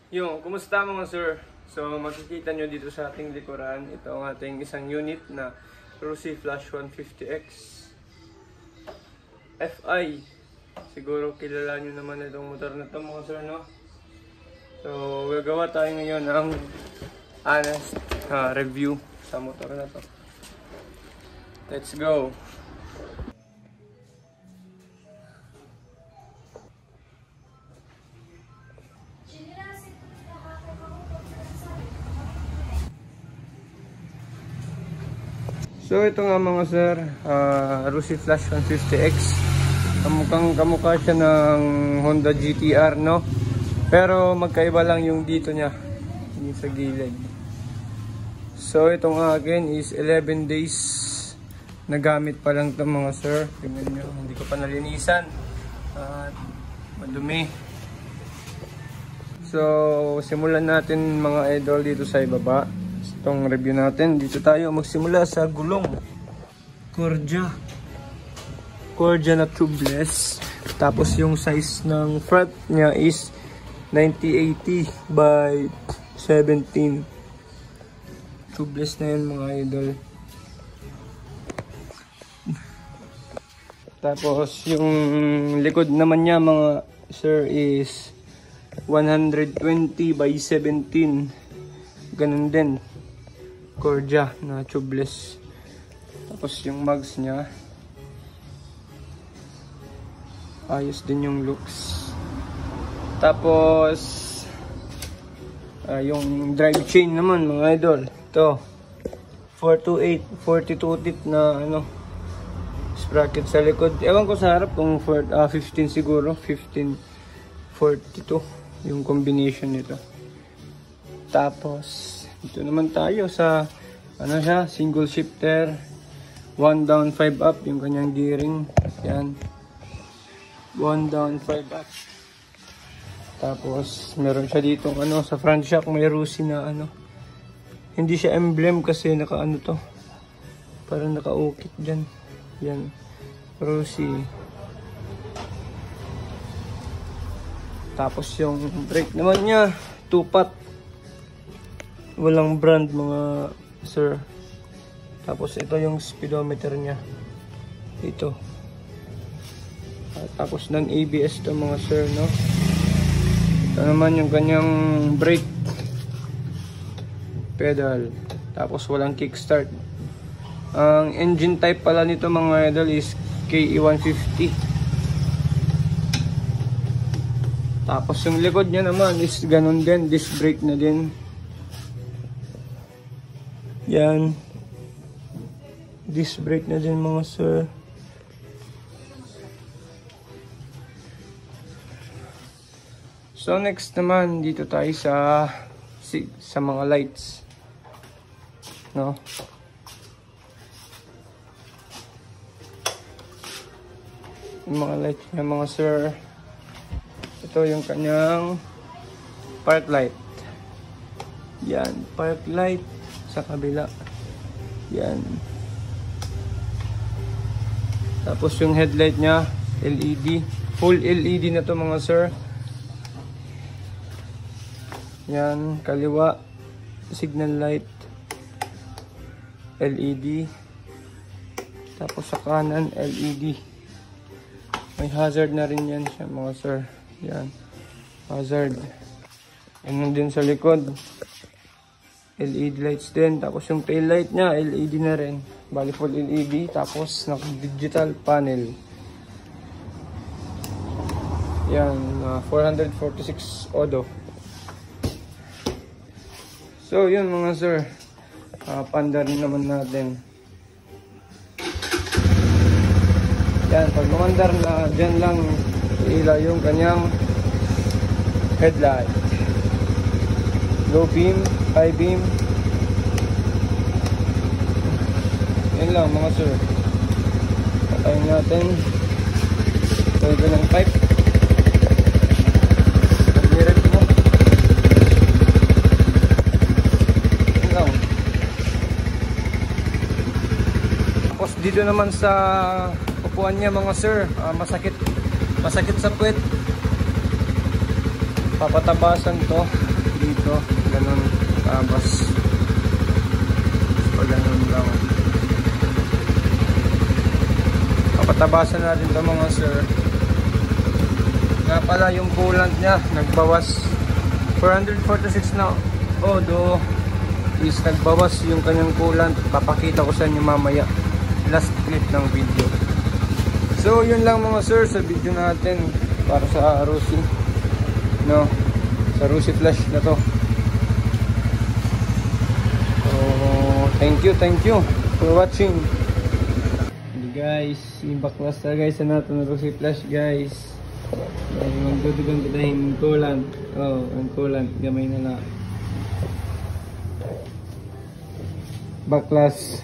Yung, kumusta mga sir? So, makikita nyo dito sa ating likuran, ito ang ating isang unit na Rossi Flash 150X FI. Siguro kilala nyo naman itong motor na ito mga sir, no? So, gagawa tayo ngayon ng honest review sa motor na to. Let's go! So ito nga mga sir, Rossi Flash 150X. Kamukha siya ng Honda GTR, no? Pero magkaiba lang yung dito niya, yung sa gilid. So itong akin is 11 days nagamit pa lang ito mga sir. Tingnan nyo, hindi ko pa nalinisan at madumi. So simulan natin mga idol dito sa ibaba. Itong review natin, dito tayo magsimula sa gulong Cordia na tubeless. Tapos yung size ng front niya is 9080 by 17. Tubeless na yun mga idol. Tapos yung likod naman niya mga sir is 120 by 17. Ganun din, Cordia na tubeless. Tapos yung mugs niya, ayos din yung looks. Tapos yung drive chain naman mga idol, ito 428 42 tip na sprocket sa likod. Ewan ko sa harap kung 15 siguro, 1542 yung combination nito. Tapos dito naman tayo sa siya, single shifter, 1 down 5 up yung kanyang gearing. Yan, 1 down 5 up. Tapos meron siya dito sa front shock, may Rossi na hindi siya emblem kasi naka to, parang nakaukit dyan. Yan, Rossi. Tapos yung brake naman niya 2-pot, walang brand mga sir. Tapos ito yung speedometer niya ito. Tapos non-ABS to mga sir, no? Ito naman yung kanyang brake pedal. Tapos walang kickstart. Ang engine type pala nito mga idol is KE150. Tapos yung likod niya naman is ganun din, disc brake na din. Yan, disc brake na din mga sir. So next naman dito tayo sa mga lights, no? Yung mga lights niya mga sir, ito yung kanyang park light. Yan, park light sa kabila. Yan. Tapos yung headlight niya LED, full LED na to mga sir. Yan, kaliwa signal light LED. Tapos sa kanan LED. May hazard na rin yan siya mga sir. Yan, hazard. Yan din sa likod, LED lights din. Tapos yung tail light niya LED na rin, bali full LED. Tapos naka digital panel. Yan, 446 odo. So yun mga sir, panda rin naman natin. Yan, pag lumandar na dyan lang ilaw yung kanyang headlight. Low beam, high beam. Yan lang mga sir. Patayin natin. Pwede ng pipe. Pag-direct mo. Yan lang. Tapos dito naman sa upuan niya mga sir, masakit sa puwet. Papatabasan to. dito, ganun, tapos pag ganun lang. Papatabasan natin ito mga sir. Nga pala yung coolant nya nagbawas 446 na odo is nagbawas yung kanyang coolant. Papakita ko sa inyo mamaya last clip ng video. So yun lang mga sir sa video natin para sa Rusi, no, sa Rusi Flash na to. So thank you for watching. And guys, yung baklas na guys na natin Rusi Flash guys. Magdudugan ko dahil coolant. Oh, ang coolant gamay na na baklas.